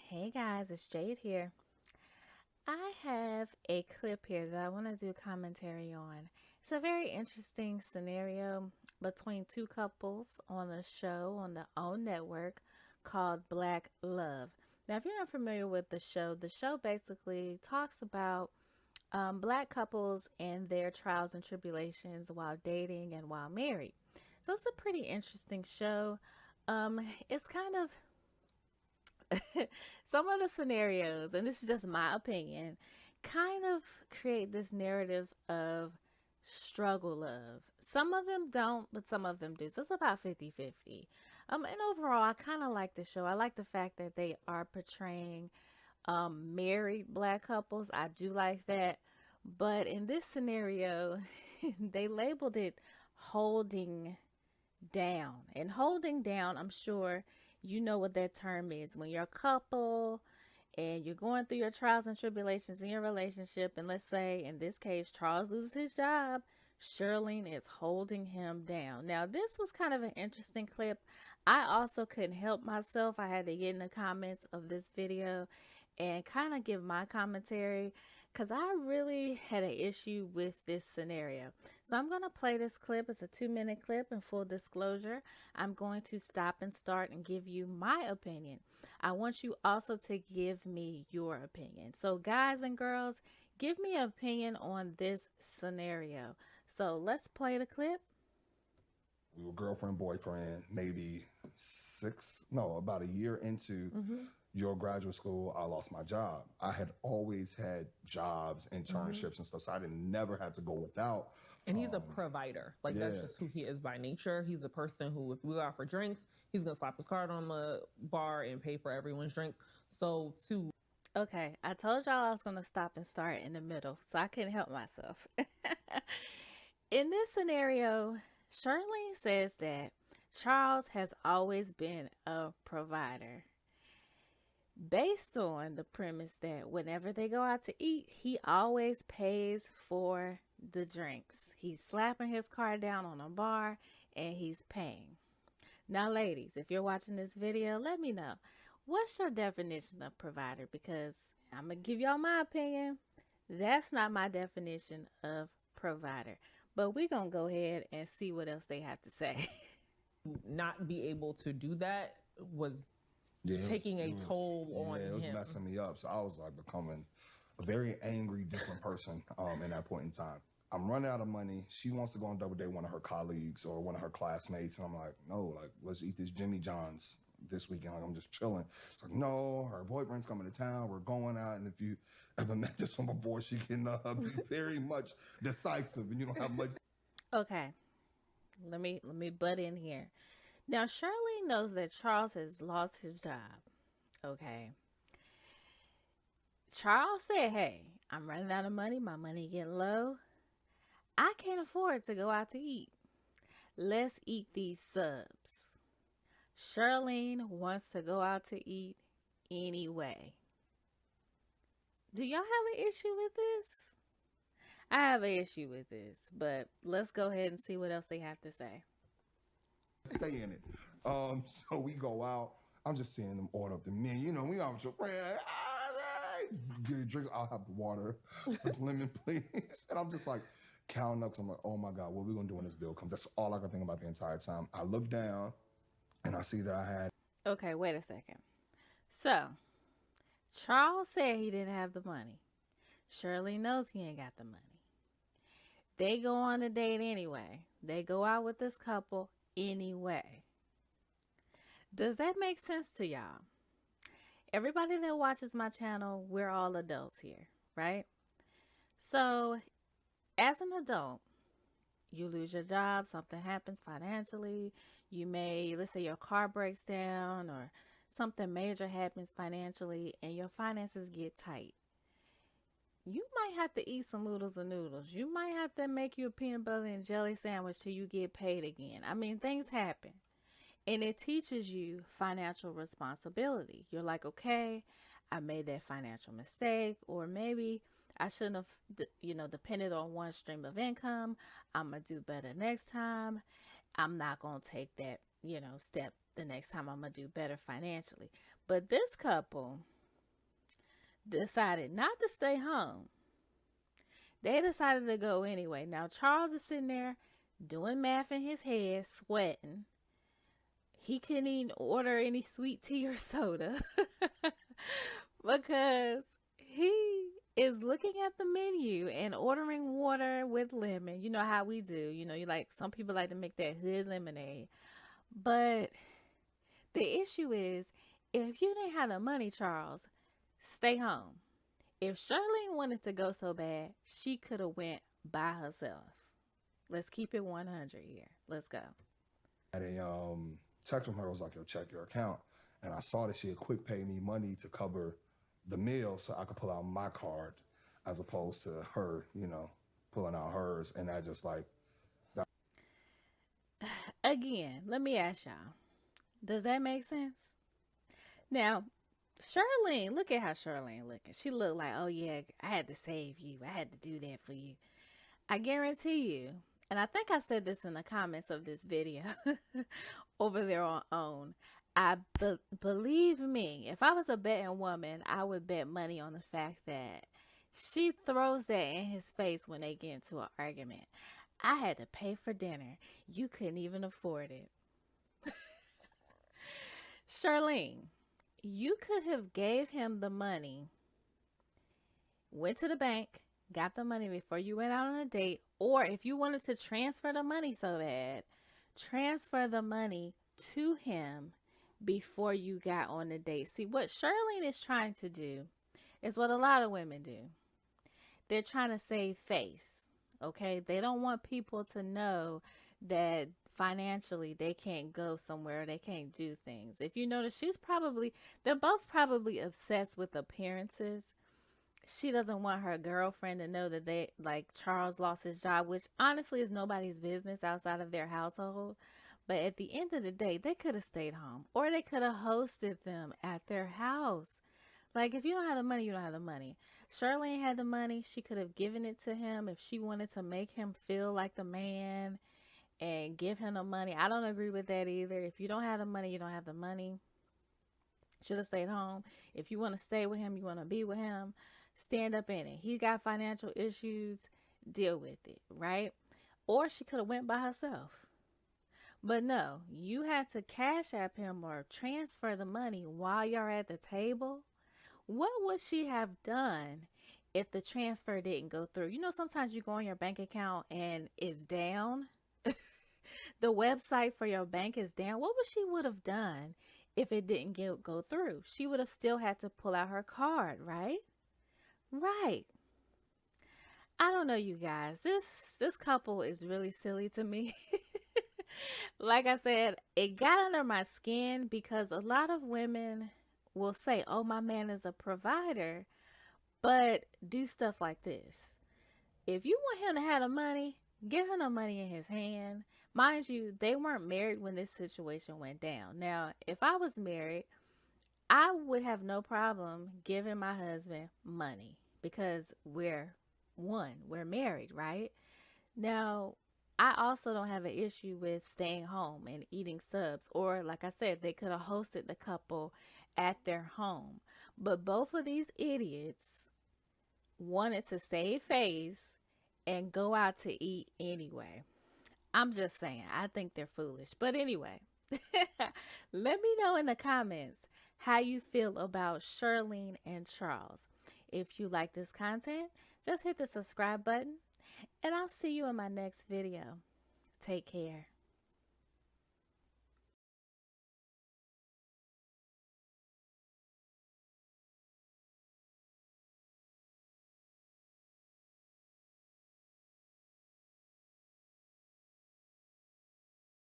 Hey guys, it's Jade here. I have a clip here that I want to do commentary on. It's a very interesting scenario between two couples on a show on the OWN network called Black Love. Now, if you're not familiar with the show basically talks about black couples and their trials and tribulations while dating and while married. So it's a pretty interesting show. It's kind of some of the scenarios, and this is just my opinion, kind of create this narrative of struggle love. Some of them don't, but some of them do. So it's about 50-50. And overall, I kind of like the show. I like the fact that they are portraying married black couples. I do like that. But in this scenario, they labeled it holding down. And holding down, I'm sure you know what that term is. When you're a couple and you're going through your trials and tribulations in your relationship, and let's say in this case, Charles loses his job, Shirlene is holding him down. Now, this was kind of an interesting clip. I also couldn't help myself. I had to get in the comments of this video and kind of give my commentary because I really had an issue with this scenario. So I'm going to play this clip. It's a 2-minute clip, and full disclosure, I'm going to stop and start and give you my opinion. I want you also to give me your opinion. So guys and girls, give me an opinion on this scenario. So let's play the clip. We were girlfriend, boyfriend, maybe about a year into your graduate school, I lost my job. I had always had jobs, internships and stuff, so I didn't never have to go without. And he's a provider. That's just who he is by nature. He's a person who, if we go out for drinks, he's going to slap his card on the bar and pay for everyone's drinks. So to... Okay, I told y'all I was going to stop and start in the middle, so I couldn't help myself. In this scenario, Shirley says that Charles has always been a provider, based on the premise that whenever they go out to eat, he always pays for the drinks. He's slapping his card down on a bar and he's paying. Now, ladies, if you're watching this video, let me know, what's your definition of provider? Because I'm going to give y'all my opinion. That's not my definition of provider. But we're going to go ahead and see what else they have to say. not be able to do that was taking a toll on him. It was messing me up. So I was like becoming a very angry, different person in that point in time. I'm running out of money. She wants to go on double date with one of her colleagues or one of her classmates. And I'm like, no, let's eat this Jimmy John's this weekend. I'm just chilling. It's like, no, her boyfriend's coming to town. We're going out. And if you ever met this one before, she can be very much decisive and you don't have much. Okay, let me butt in here. Now, Shirley knows that Charles has lost his job. Okay. Charles said, hey, I'm running out of money. My money getting low. I can't afford to go out to eat. Let's eat these subs. Shirlene wants to go out to eat anyway. Do y'all have an issue with this? I have an issue with this, but let's go ahead and see what else they have to say. Say in it. So we go out. I'm just seeing them order up the menu. You know, we all just get drinks. I'll have the water, lemon, please. And I'm just like counting up. Cause I'm like, oh my God, what are we gonna do when this bill comes? That's all I can think about the entire time. I look down and I see that I had. Okay, wait a second. So, Charles said he didn't have the money. Shirley knows he ain't got the money. They go on a date anyway. They go out with this couple anyway. Does that make sense to y'all? Everybody that watches my channel, we're all adults here, right? So, as an adult, you lose your job, something happens financially, you may, let's say your car breaks down or something major happens financially and your finances get tight. You might have to eat some oodles and noodles. You might have to make you a peanut butter and jelly sandwich till you get paid again. I mean, things happen. And it teaches you financial responsibility. You're like, okay, I made that financial mistake, or maybe I shouldn't have, depended on one stream of income. I'm going to do better next time. I'm not going to take that, step the next time. I'm going to do better financially. But this couple, decided not to stay home. They decided to go anyway. Now, Charles is sitting there doing math in his head, sweating. He couldn't even order any sweet tea or soda because he is looking at the menu and ordering water with lemon. You know how we do. You like, some people like to make that hood lemonade. But the issue is, if you didn't have the money, Charles, stay home. If Shirlene wanted to go so bad, she could have went by herself. Let's keep it 100 here. Let's go. And a text from her was like, yo, check your account. And I saw that she had quick paid me money to cover the meal so I could pull out my card as opposed to her, pulling out hers. And I just like, Again, let me ask y'all, does that make sense? Now, Shirlene, look at how Shirlene looking. She looked like, oh yeah, I had to save you. I had to do that for you. I guarantee you, and I think I said this in the comments of this video over there on OWN. Believe me, if I was a betting woman, I would bet money on the fact that she throws that in his face when they get into an argument. I had to pay for dinner. You couldn't even afford it. Shirlene, you could have gave him the money, went to the bank, got the money before you went out on a date, or if you wanted to transfer the money so bad, transfer the money to him before you got on the date. See, what Shirlene is trying to do is what a lot of women do. They're trying to save face, okay? They don't want people to know that financially they can't go somewhere, they can't do things. If you notice, they're both probably obsessed with appearances. She doesn't want her girlfriend to know that Charles lost his job, which honestly is nobody's business outside of their household. But at the end of the day, they could have stayed home, or they could have hosted them at their house. Like, if you don't have the money, you don't have the money. Shirlene had the money. She could have given it to him if she wanted to make him feel like the man and give him the money. I don't agree with that either. If you don't have the money, you don't have the money. Should have stayed home. If you want to stay with him, you want to be with him, stand up in it. He got financial issues, deal with it, right? Or she could have went by herself. But no, you had to cash app him or transfer the money while you're at the table. What would she have done if the transfer didn't go through? Sometimes you go on your bank account and it's down. The website for your bank is down. What would have done if it didn't go through? She would have still had to pull out her card, right? Right. I don't know, you guys. This couple is really silly to me. Like I said, it got under my skin because a lot of women will say, oh, my man is a provider, but do stuff like this. If you want him to have the money, give him the money in his hand. Mind you, they weren't married when this situation went down. Now, if I was married, I would have no problem giving my husband money because we're married, right? Now, I also don't have an issue with staying home and eating subs, or like I said, they could have hosted the couple at their home. But both of these idiots wanted to save face and go out to eat anyway. I'm just saying, I think they're foolish. But anyway, let me know in the comments how you feel about Shireen and Charles. If you like this content, just hit the subscribe button, and I'll see you in my next video. Take care.